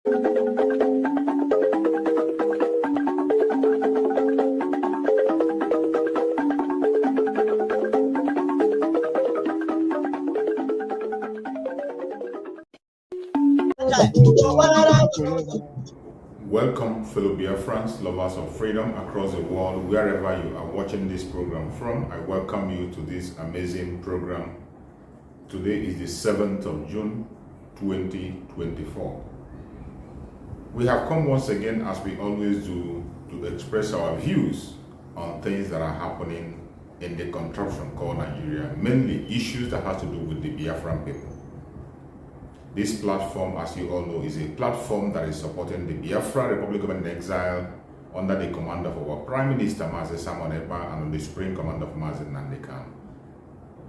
Welcome, fellow Biafrans, lovers of freedom across the world, wherever you are watching this program from. I welcome you to this amazing program. Today is the 7th of June, 2024. We have come once again, as we always do, to express our views on things that are happening in the contraption called Nigeria, mainly issues that have to do with the Biafran people. This platform, as you all know, is a platform that is supporting the Biafra Republic Government in exile under the command of our Prime Minister, Mazi Simon Ekpa, and under the supreme command of Mazi Nnamdi Kanu.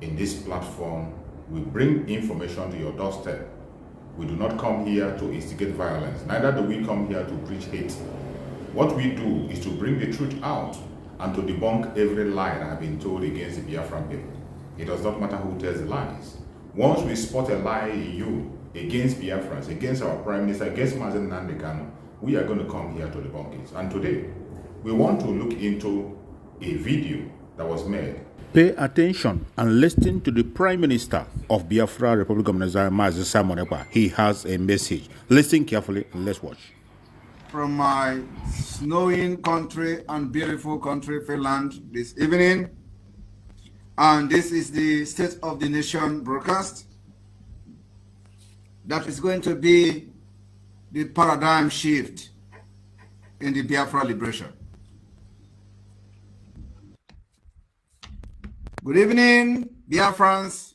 In this platform, we bring information to your doorstep. We do not come here to instigate violence. Neither do we come here to preach hate. What we do is to bring the truth out and to debunk every lie that has been told against the Biafran people. It does not matter who tells the lies. Once we spot a lie in you, against Biafrans, against our Prime Minister, against Mazi Nnamdi Kanu, we are going to come here to debunk it. And today, we want to look into a video that was made. Pay attention and listen to the Prime Minister of Biafra Republic of Nigeria, Mazi Simon Ekpa. He has a message. Listen carefully and let's watch. From my snowing country and beautiful country, Finland, this evening. And this is the State of the Nation broadcast. That is going to be the paradigm shift in the Biafra liberation. Good evening, Biafrans,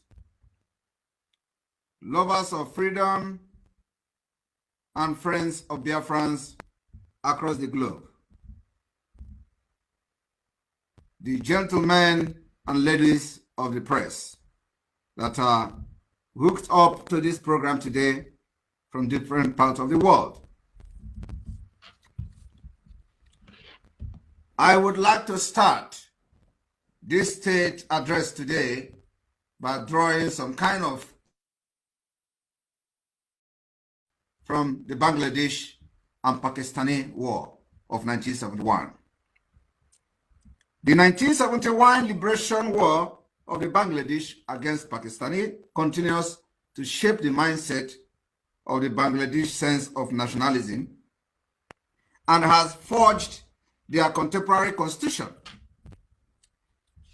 lovers of freedom, and friends of Biafrans across the globe. The gentlemen and ladies of the press that are hooked up to this program today from different parts of the world. I would like to start this state address today by drawing some kind of from the Bangladesh and Pakistani War of 1971. The 1971 Liberation War of the Bangladesh against Pakistani continues to shape the mindset of the Bangladesh sense of nationalism and has forged their contemporary constitution.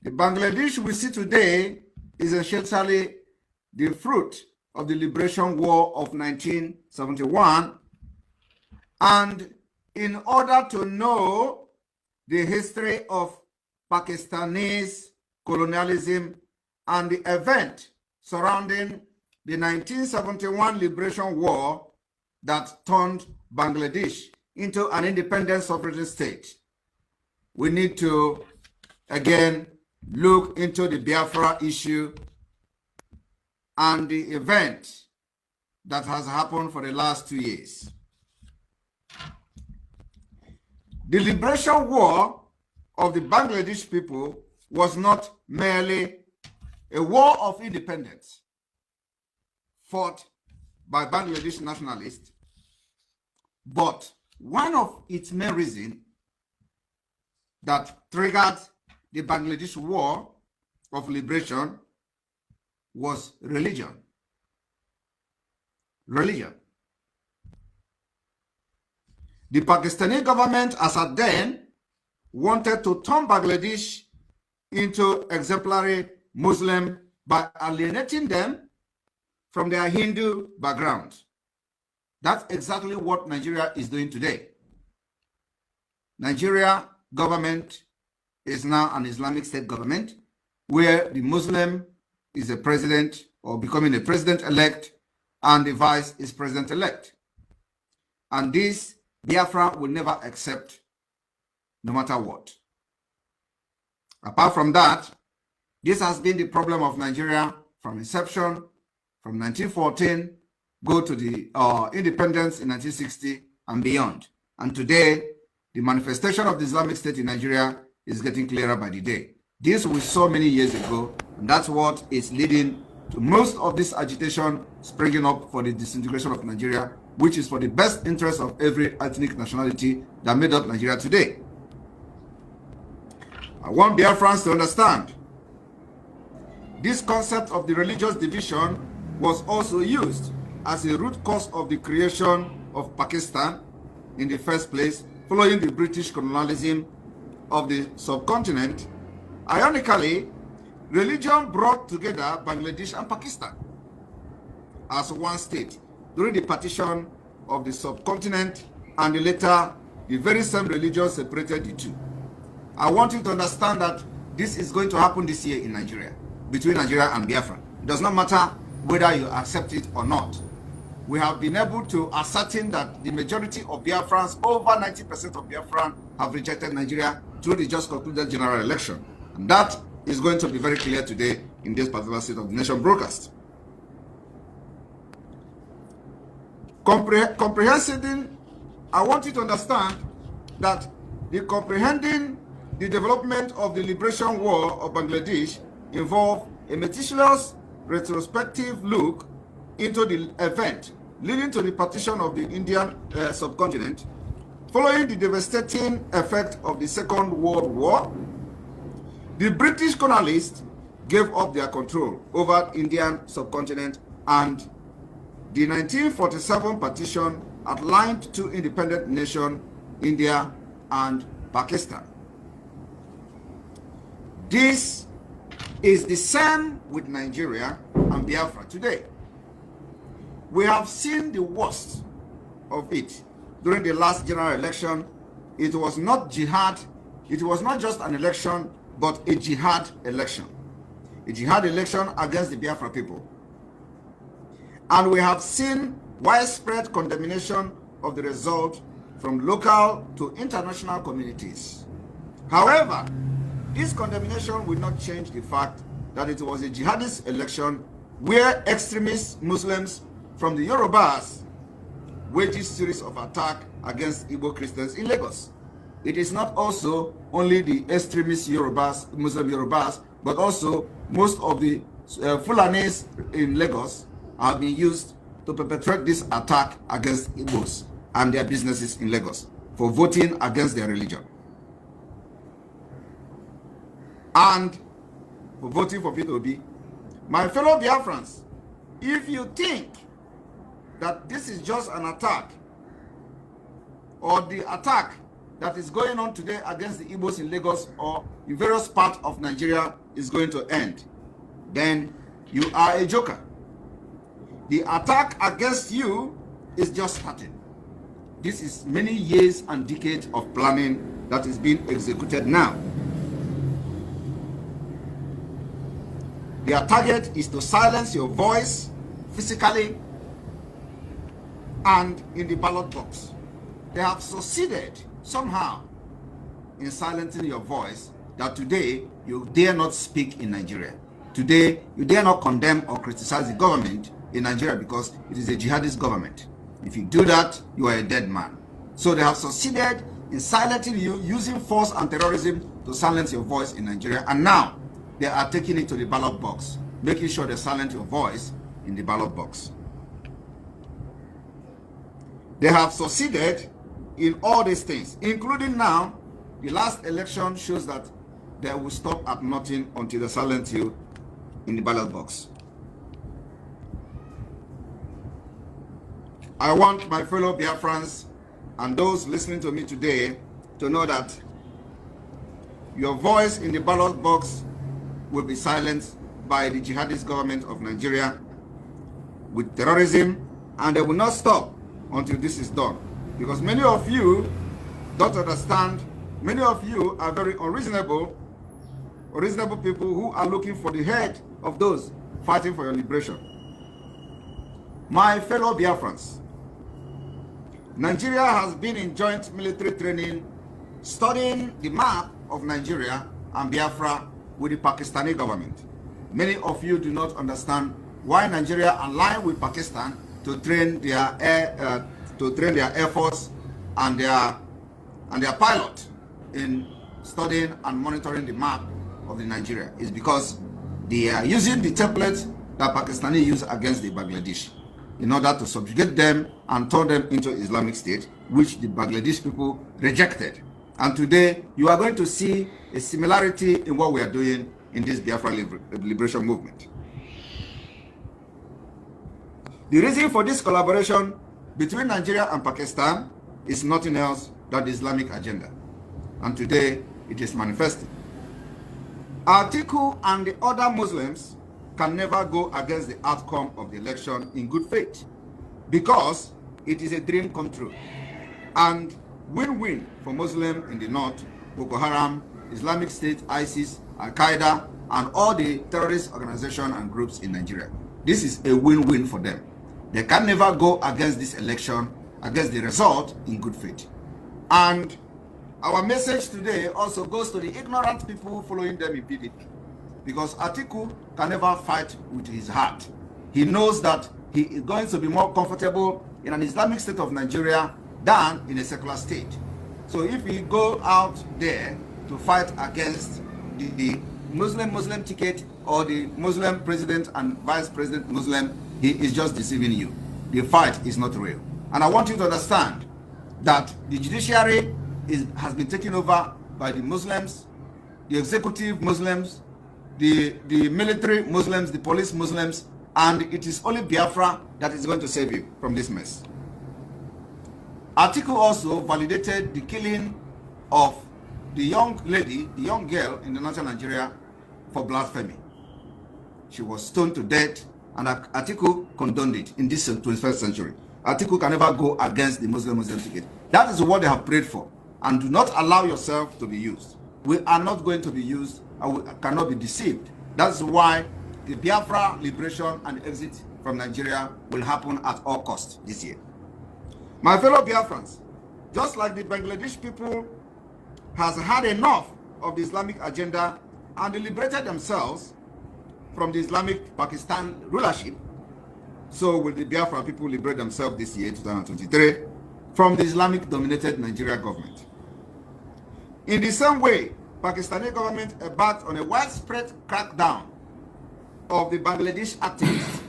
The Bangladesh we see today is essentially the fruit of the Liberation War of 1971, and in order to know the history of Pakistanis colonialism and the event surrounding the 1971 Liberation War that turned Bangladesh into an independent sovereign state, we need to again look into the Biafra issue and the event that has happened for the last 2 years. The Liberation War of the Bangladesh people was not merely a war of independence fought by Bangladesh nationalists, but one of its main reasons that triggered the Bangladesh War of Liberation was religion. Religion. The Pakistani government, as at then, wanted to turn Bangladesh into exemplary Muslim by alienating them from their Hindu background. That's exactly what Nigeria is doing today. Nigeria government is now an Islamic State government where the Muslim is a president or becoming a president-elect and the vice is president-elect. And this Biafra will never accept no matter what. Apart from that, this has been the problem of Nigeria from inception, from 1914, go to the independence in 1960 and beyond. And today, the manifestation of the Islamic State in Nigeria is getting clearer by the day. This we saw many years ago, and that's what is leading to most of this agitation springing up for the disintegration of Nigeria which is for the best interest of every ethnic nationality that made up Nigeria today. I want Biafrans to understand this concept of the religious division was also used as a root cause of the creation of Pakistan in the first place, following the British colonialism of the subcontinent. Ironically, religion brought together Bangladesh and Pakistan as one state during the partition of the subcontinent, and later the very same religion separated the two. I want you to understand that this is going to happen this year in Nigeria, between Nigeria and Biafra. It does not matter whether you accept it or not. We have been able to ascertain that the majority of Biafrans, over 90% of Biafrans, have rejected Nigeria through the just concluded general election. And that is going to be very clear today in this particular State of the Nation broadcast. Comprehending, I want you to understand that the comprehending the development of the liberation war of Bangladesh involved a meticulous retrospective look into the event leading to the partition of the Indian subcontinent. Following the devastating effect of the Second World War, the British colonialists gave up their control over Indian subcontinent, and the 1947 partition outlined two independent nations, India and Pakistan. This is the same with Nigeria and Biafra today. We have seen the worst of it during the last general election. It was not jihad, it was not just an election, but a jihad election. A jihad election against the Biafra people. And we have seen widespread condemnation of the result from local to international communities. However, this condemnation will not change the fact that it was a jihadist election where extremist Muslims from the Yorubas waged a series of attacks against Igbo Christians in Lagos. It is not also only the extremist Yorubas, Muslim Yorubas, but also most of the Fulanis in Lagos have been used to perpetrate this attack against Igbos and their businesses in Lagos for voting against their religion and for voting for P2B. My fellow Biafrans, if you think that this is just an attack, or the attack that is going on today against the Igbos in Lagos or in various parts of Nigeria is going to end, then you are a joker. The attack against you is just starting. This is many years and decades of planning that is being executed now. Their target is to silence your voice physically and in the ballot box. They have succeeded somehow in silencing your voice that today you dare not speak in Nigeria. Today you dare not condemn or criticize the government in Nigeria because it is a jihadist government. If you do that, you are a dead man. So they have succeeded in silencing you, using force and terrorism to silence your voice in Nigeria, and now they are taking it to the ballot box, making sure they silence your voice in the ballot box. They have succeeded in all these things, including now, the last election shows that they will stop at nothing until they silence you in the ballot box. I want my fellow Biafrans and those listening to me today to know that your voice in the ballot box will be silenced by the jihadist government of Nigeria with terrorism, and they will not stop until this is done. Because many of you don't understand, many of you are very unreasonable people who are looking for the head of those fighting for your liberation. My fellow Biafrans, Nigeria has been in joint military training, studying the map of Nigeria and Biafra with the Pakistani government. Many of you do not understand why Nigeria aligned with Pakistan to train their air force and their pilot in studying and monitoring the map of the Nigeria. Is because they are using the template that Pakistani use against the Bangladesh. in order to subjugate them and turn them into Islamic State, which the Bangladesh people rejected. And today, you are going to see a similarity in what we are doing in this Biafra liberation movement. The reason for this collaboration between Nigeria and Pakistan is nothing else than the Islamic agenda. And today, it is manifested. Atiku and the other Muslims can never go against the outcome of the election in good faith, because it is a dream come true. And win-win for Muslims in the north, Boko Haram, Islamic State, ISIS, Al-Qaeda, and all the terrorist organizations and groups in Nigeria. This is a win-win for them. They can never go against this election, against the result, in good faith. And our message today also goes to the ignorant people following them in PDP, because Atiku can never fight with his heart. He knows that he is going to be more comfortable in an Islamic state of Nigeria than in a secular state. So if he go out there to fight against the Muslim ticket or the Muslim president and vice president Muslim, he is just deceiving you. The fight is not real. And I want you to understand that the judiciary has been taken over by the Muslims, the executive Muslims, the military Muslims, the police Muslims, and it is only Biafra that is going to save you from this mess. Atiku also validated the killing of the young lady, the young girl in the northern Nigeria for blasphemy. She was stoned to death, and Atiku condoned it in this 21st century. Atiku can never go against the Muslim ticket. That is what they have prayed for. And do not allow yourself to be used. We are not going to be used, and we cannot be deceived. That's why the Biafra liberation and exit from Nigeria will happen at all costs this year. My fellow Biafrans, just like the Bangladesh people has had enough of the Islamic agenda and they liberated themselves from the Islamic Pakistan rulership, so will the Biafra people liberate themselves this year, 2023, from the Islamic dominated Nigeria government. In the same way, Pakistani government embarked on a widespread crackdown of the Bangladesh activists.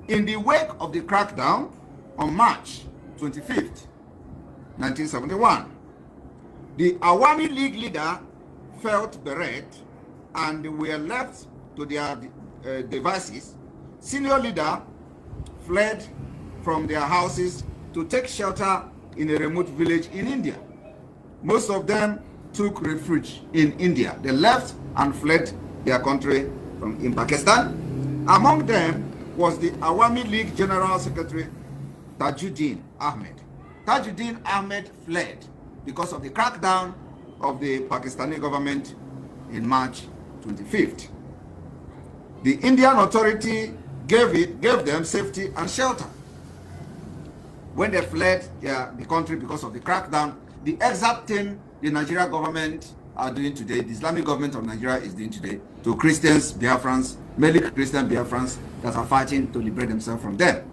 In the wake of the crackdown on March 25th, 1971, the Awami League leader felt bereft and were left to their devices. Senior leader fled from their houses to take shelter in a remote village in India. Most of them took refuge in India. They left and fled their country in Pakistan. Among them was the Awami League General Secretary Tajuddin Ahmed. Tajuddin Ahmed fled because of the crackdown of the Pakistani government in March 25th. The Indian authority gave them safety and shelter. When they fled the country because of the crackdown, the exact thing the Nigerian government are doing today, the Islamic government of Nigeria is doing today to Christians, Biafrans, mainly Christian Biafrans that are fighting to liberate themselves from them.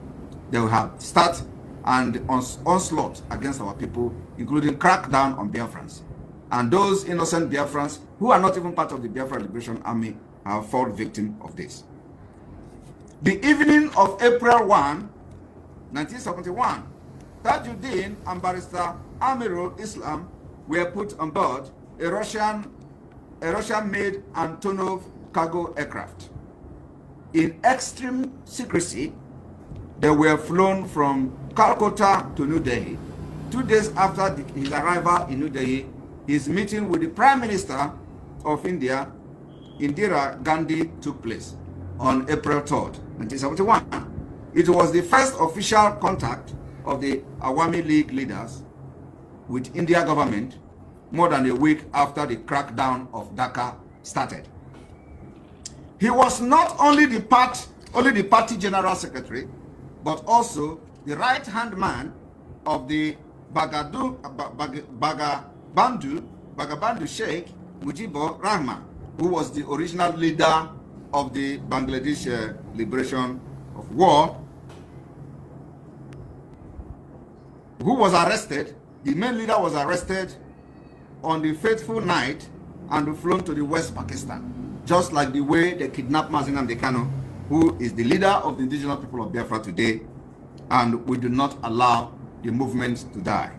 They will have start and onslaught against our people, including crackdown on Biafrans. And those innocent Biafrans who are not even part of the Biafra Liberation Army have fallen victim of this. The evening of April 1, 1971, Tajuddin and Barrister Amirul Islam were put on board a Russian-made Antonov cargo aircraft. In extreme secrecy, they were flown from Calcutta to New Delhi. 2 days after his arrival in New Delhi, his meeting with the Prime Minister of India, Indira Gandhi, took place on April 3rd, 1971. It was the first official contact of the Awami League leaders with India government more than a week after the crackdown of Dhaka started. He was not only the party general secretary, but also the right-hand man of the Bagabandu Sheikh Mujibur Rahman, who was the original leader of the Bangladesh Liberation of War, who was arrested. The main leader was arrested on the fateful night and flown to the West Pakistan, just like the way they kidnapped Mazen Amdekano who is the leader of the indigenous people of Biafra today, and we do not allow the movement to die.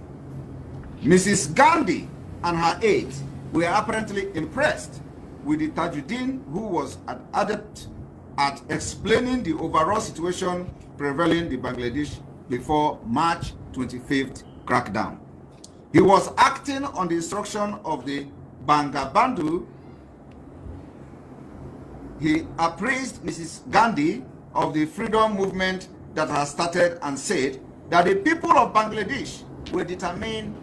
Mrs. Gandhi and her aides were apparently impressed with the Tajuddin, who was an adept at explaining the overall situation prevailing in Bangladesh before March 25th crackdown. He was acting on the instruction of the Bangabandhu. He appraised Mrs. Gandhi of the freedom movement that has started and said that the people of Bangladesh were determined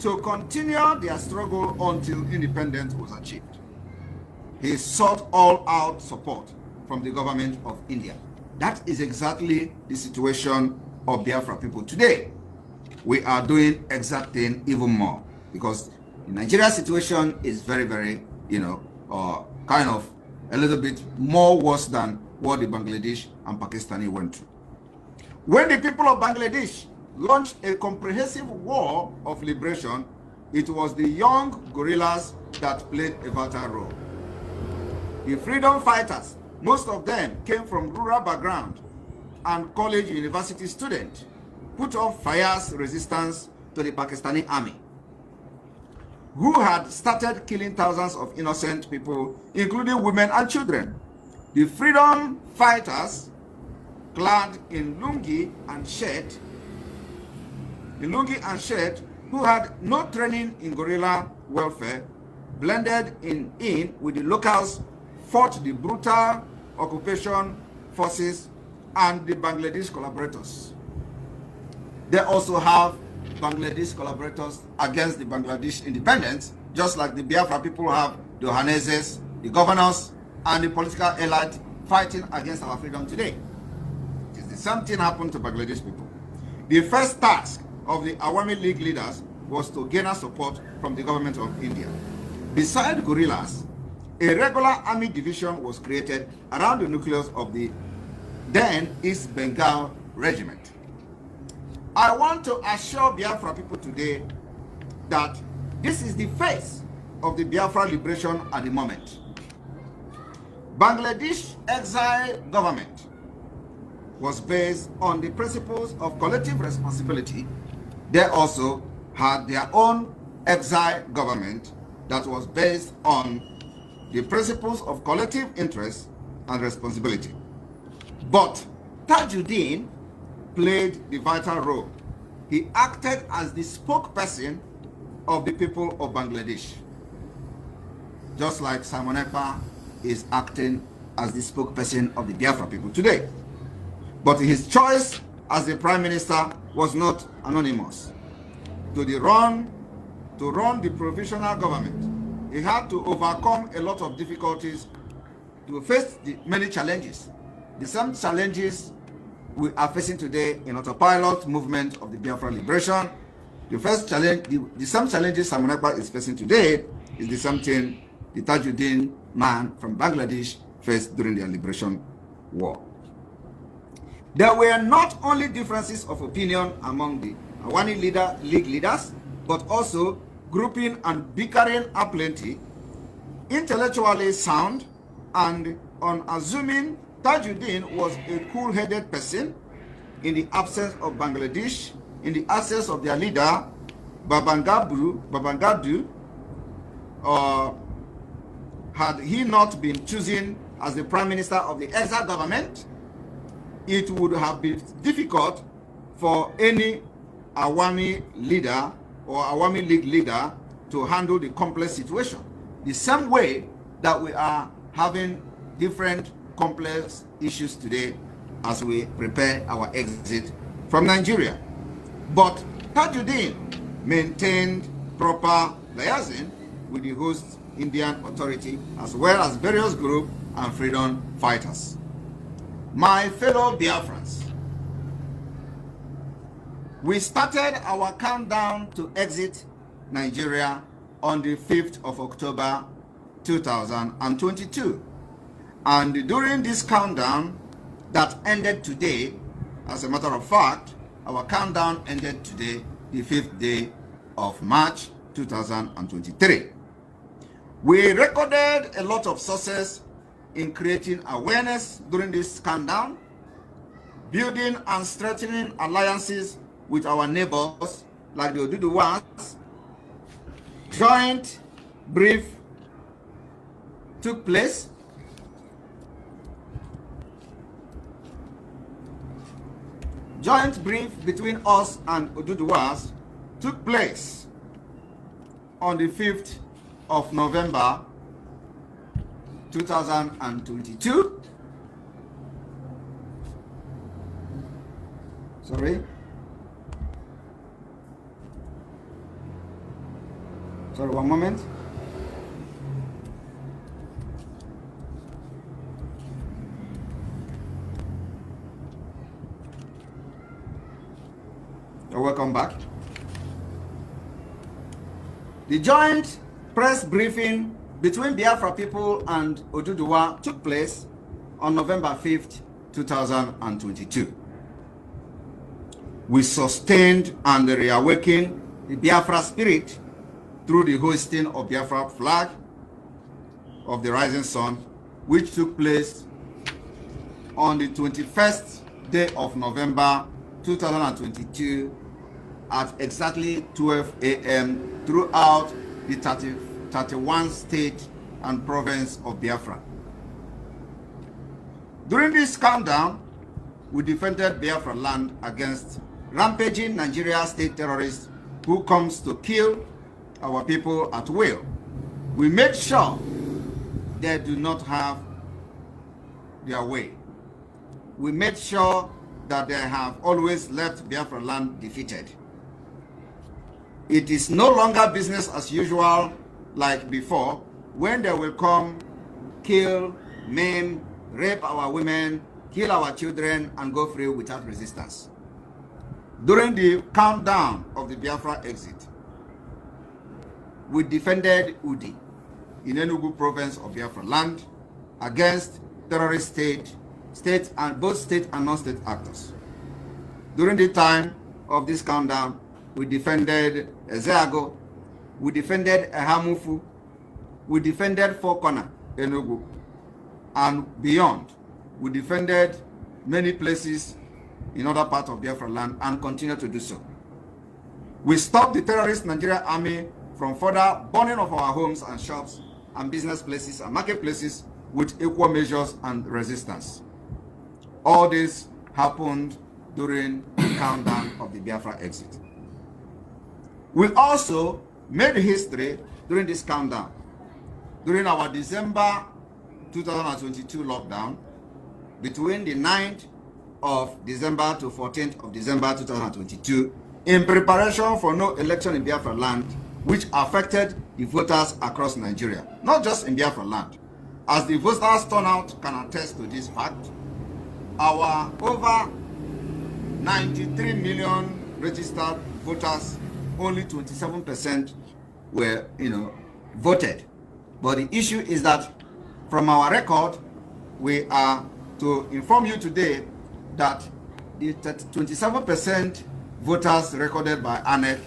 to continue their struggle until independence was achieved. He sought all-out support from the government of India. That is exactly the situation of Biafra people today. We are doing exactly even more, because the Nigeria situation is very, very, kind of a little bit more worse than what the Bangladesh and Pakistani went through. When the people of Bangladesh launched a comprehensive war of liberation, it was the young guerrillas that played a vital role. The freedom fighters, most of them came from rural background and college university students, put up fierce resistance to the Pakistani army, who had started killing thousands of innocent people, including women and children. The freedom fighters, clad in lungi and shirt, who had no training in guerrilla warfare, blended in with the locals, fought the brutal occupation forces and the Bangladesh collaborators. They also have Bangladesh collaborators against the Bangladesh independence, just like the Biafra people have the Ohaneses, the governors, and the political elite fighting against our freedom today. It is the same thing happened to Bangladesh people. The first task of the Awami League leaders was to gain support from the government of India. Beside guerrillas, a regular army division was created around the nucleus of the then East Bengal Regiment. I want to assure Biafra people today that this is the face of the Biafra liberation at the moment. Bangladesh exile government was based on the principles of collective responsibility. They also had their own exile government that was based on the principles of collective interest and responsibility. But Tajuddin played the vital role. He acted as the spokesperson of the people of Bangladesh, just like Simon Ekpa is acting as the spokesperson of the Biafra people today. But his choice as the Prime Minister was not anonymous. To run the provisional government, he had to overcome a lot of difficulties, to face the many challenges. The same challenges we are facing today in autopilot movement of the Biafra liberation. The first challenge, the same challenges Simon Ekpa is facing today is the same thing the Tajuddin man from Bangladesh faced during their liberation war. There were not only differences of opinion among the Awami League leaders, but also grouping and bickering aplenty. Intellectually sound and unassuming, Tajuddin was a cool-headed person in the absence of Bangladesh, in the absence of their leader, Babangadu. Had he not been chosen as the Prime Minister of the exile government, it would have been difficult for any Awami leader or Awami League leader to handle the complex situation. The same way that we are having different complex issues today as we prepare our exit from Nigeria. But Tajuddin maintained proper liaison with the host Indian authority, as well as various groups and freedom fighters. My fellow Biafrans, we started our countdown to exit Nigeria on the 5th of October 2022. And during this countdown that ended today, as a matter of fact, our countdown ended today, the 5th day of March 2023. We recorded a lot of success in creating awareness during this countdown, building and strengthening alliances with our neighbors like the Oduduwas. Joint brief took place. Joint brief between us and Oduduwas took place on the 5th of November 2022. Sorry, 1 moment. Welcome back. The joint press briefing between Biafra people and Oduduwa took place on November 5th, 2022. We sustained and reawakened the Biafra spirit through the hoisting of Biafra flag of the rising sun, which took place on the 21st day of November 2022 at exactly 12 a.m. throughout the 31 state and province of Biafra. During this countdown, we defended Biafra land against rampaging Nigeria state terrorists who comes to kill our people at will. We made sure they do not have their way. We made sure that they have always left Biafra land defeated. It is no longer business as usual like before, when they will come, kill, maim, rape our women, kill our children, and go free without resistance. During the countdown of the Biafra exit, we defended Udi in Enugu province of Biafra land against terrorist state and both state and non-state actors. During the time of this countdown, we defended Ezeago, we defended Ehamufu, we defended Four Corner, Enugu, and beyond. We defended many places in other parts of Biafra land and continue to do so. We stopped the terrorist Nigerian army from further burning of our homes and shops and business places and marketplaces with equal measures and resistance. All this happened during the countdown of the Biafra exit. We also made history during this countdown. During our December 2022 lockdown, between the 9th of December to 14th of December 2022, in preparation for no election in Biafra land, which affected the voters across Nigeria, not just in Biafra land. As the voters turnout can attest to this fact, our over 93 million registered voters, only 27% were, voted. But the issue is that from our record, we are to inform you today that the 27% voters recorded by ANEC,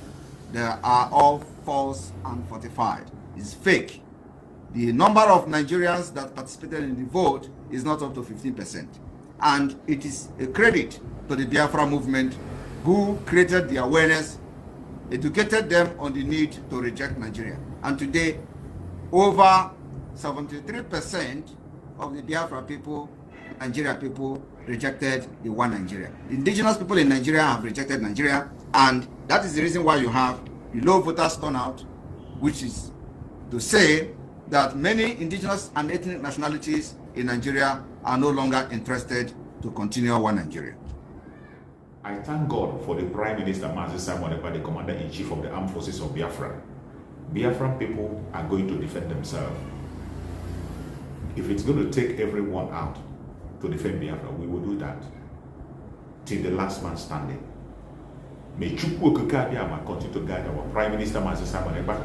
they are all false and fortified. It's fake. The number of Nigerians that participated in the vote is not up to 15%. And it is a credit to the Biafra movement, who created the awareness, educated them on the need to reject Nigeria. And today, over 73% of the Biafra people, Nigeria people, rejected the one Nigeria. The indigenous people in Nigeria have rejected Nigeria, and that is the reason why you have the low voters turnout, which is to say that many indigenous and ethnic nationalities in Nigeria are no longer interested to continue one Nigeria. I thank God for the Prime Minister Mazi Simon Ekpa, the Commander-in-Chief of the Armed Forces of Biafra. Biafran people are going to defend themselves. If it's going to take everyone out to defend Biafra, we will do that till the last man standing. May Chukwu Okike continue to guide our Prime Minister Mazi Simon Ekpa.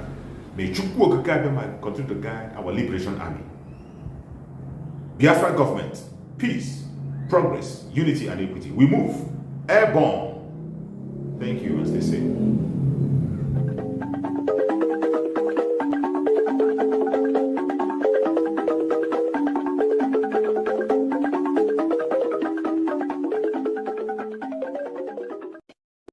May Chukwu Okike continue to guide our Liberation Army. Biafra government, peace, progress, unity and equity. We move airborne. Thank you and stay safe.